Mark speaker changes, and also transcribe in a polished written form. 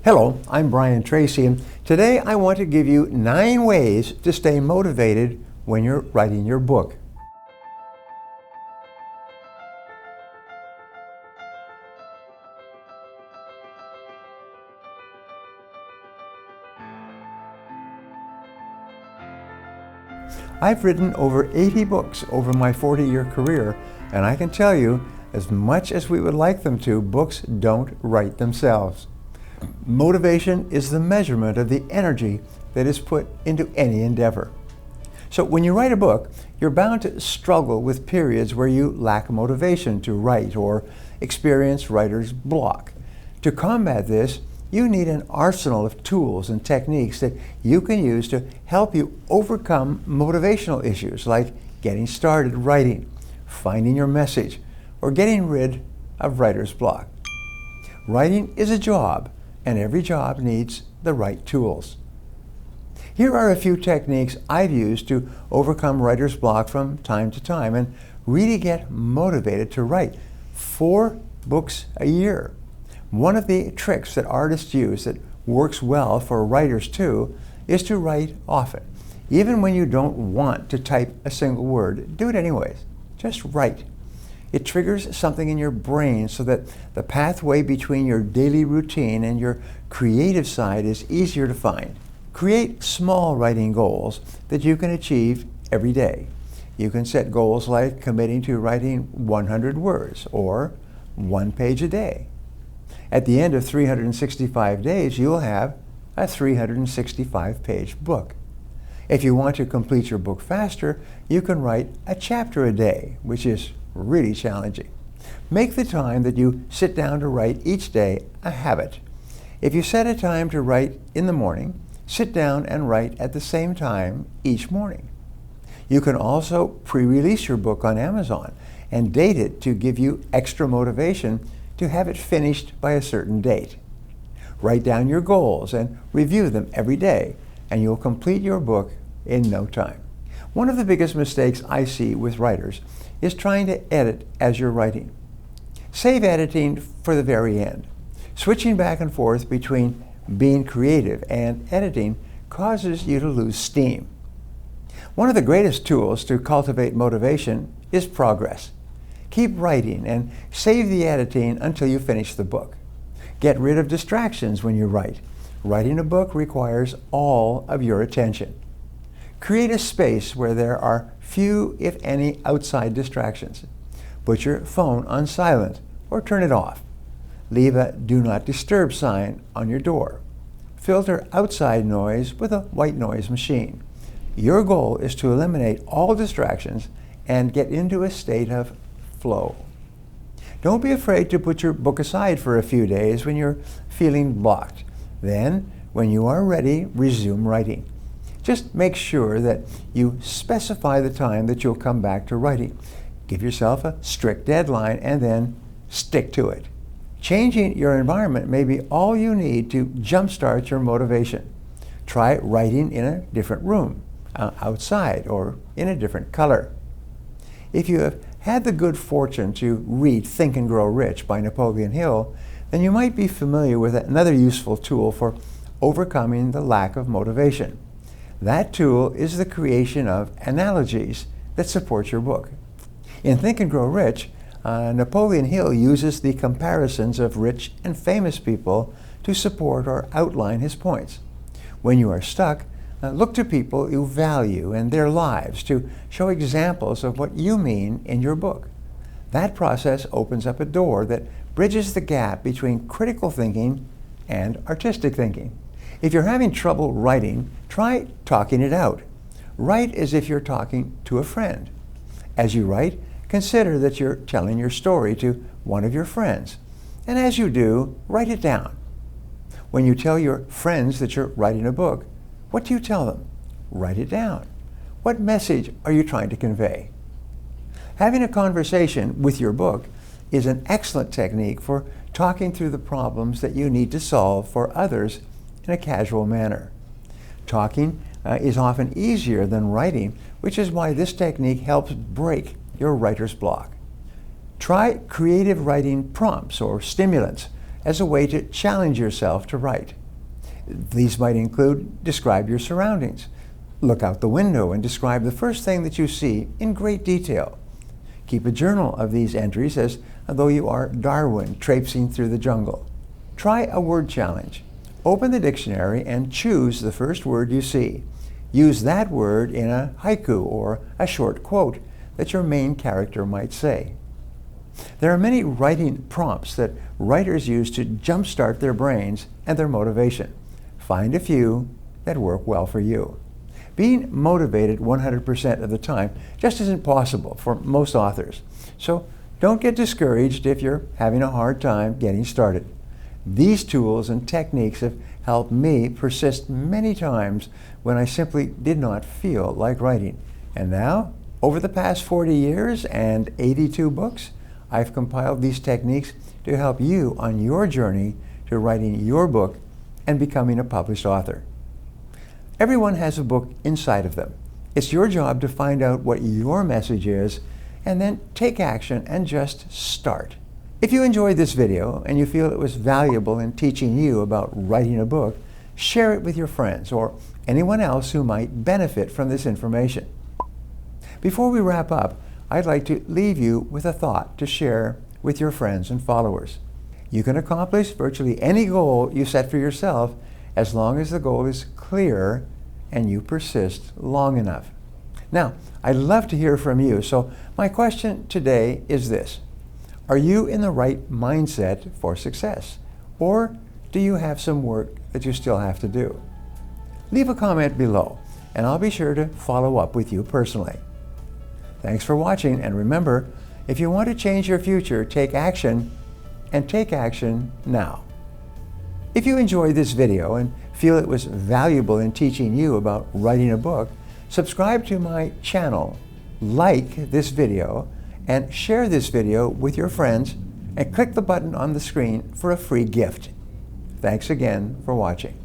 Speaker 1: Hello, I'm Brian Tracy, and today I want to give you 9 ways to stay motivated when you're writing your book. I've written over 80 books over my 40-year career, and I can tell you, as much as we would like them to, books don't write themselves. Motivation is the measurement of the energy that is put into any endeavor. So when you write a book, you're bound to struggle with periods where you lack motivation to write or experience writer's block. To combat this, you need an arsenal of tools and techniques that you can use to help you overcome motivational issues like getting started writing, finding your message, or getting rid of writer's block. Writing is a job, and every job needs the right tools. Here are a few techniques I've used to overcome writer's block from time to time and really get motivated to write 4 books a year. One of the tricks that artists use that works well for writers too is to write often. Even when you don't want to type a single word, do it anyways. Just write. It triggers something in your brain so that the pathway between your daily routine and your creative side is easier to find. Create small writing goals that you can achieve every day. You can set goals like committing to writing 100 words or 1 page a day. At the end of 365 days, you'll have a 365-page book. If you want to complete your book faster, you can write a chapter a day, which is really challenging. Make the time that you sit down to write each day a habit. If you set a time to write in the morning, sit down and write at the same time each morning. You can also pre-release your book on Amazon and date it to give you extra motivation to have it finished by a certain date. Write down your goals and review them every day, and you'll complete your book in no time. One of the biggest mistakes I see with writers is trying to edit as you're writing. Save editing for the very end. Switching back and forth between being creative and editing causes you to lose steam. One of the greatest tools to cultivate motivation is progress. Keep writing and save the editing until you finish the book. Get rid of distractions when you write. Writing a book requires all of your attention. Create a space where there are few, if any, outside distractions. Put your phone on silent or turn it off. Leave a Do Not Disturb sign on your door. Filter outside noise with a white noise machine. Your goal is to eliminate all distractions and get into a state of flow. Don't be afraid to put your book aside for a few days when you're feeling blocked. Then, when you are ready, resume writing. Just make sure that you specify the time that you'll come back to writing. Give yourself a strict deadline and then stick to it. Changing your environment may be all you need to jumpstart your motivation. Try writing in a different room, outside, or in a different color. If you have had the good fortune to read Think and Grow Rich by Napoleon Hill, then you might be familiar with another useful tool for overcoming the lack of motivation. That tool is the creation of analogies that support your book. In Think and Grow Rich, Napoleon Hill uses the comparisons of rich and famous people to support or outline his points. When you are stuck, look to people you value and their lives to show examples of what you mean in your book. That process opens up a door that bridges the gap between critical thinking and artistic thinking. If you're having trouble writing, try talking it out. Write as if you're talking to a friend. As you write, consider that you're telling your story to one of your friends. And as you do, write it down. When you tell your friends that you're writing a book, what do you tell them? Write it down. What message are you trying to convey? Having a conversation with your book is an excellent technique for talking through the problems that you need to solve for others in a casual manner. Talking is often easier than writing, which is why this technique helps break your writer's block. Try creative writing prompts or stimulants as a way to challenge yourself to write. These might include describe your surroundings, look out the window and describe the first thing that you see in great detail. Keep a journal of these entries as though you are Darwin traipsing through the jungle. Try a word challenge. Open the dictionary and choose the first word you see. Use that word in a haiku or a short quote that your main character might say. There are many writing prompts that writers use to jumpstart their brains and their motivation. Find a few that work well for you. Being motivated 100% of the time just isn't possible for most authors. So don't get discouraged if you're having a hard time getting started. These tools and techniques have helped me persist many times when I simply did not feel like writing. And now, over the past 40 years and 82 books, I've compiled these techniques to help you on your journey to writing your book and becoming a published author. Everyone has a book inside of them. It's your job to find out what your message is and then take action and just start. If you enjoyed this video and you feel it was valuable in teaching you about writing a book, share it with your friends or anyone else who might benefit from this information. Before we wrap up, I'd like to leave you with a thought to share with your friends and followers. You can accomplish virtually any goal you set for yourself as long as the goal is clear and you persist long enough. Now, I'd love to hear from you, so my question today is this. Are you in the right mindset for success? Or do you have some work that you still have to do? Leave a comment below, and I'll be sure to follow up with you personally. Thanks for watching, and remember, if you want to change your future, take action, and take action now. If you enjoyed this video and feel it was valuable in teaching you about writing a book, subscribe to my channel, like this video, and share this video with your friends, and click the button on the screen for a free gift. Thanks again for watching.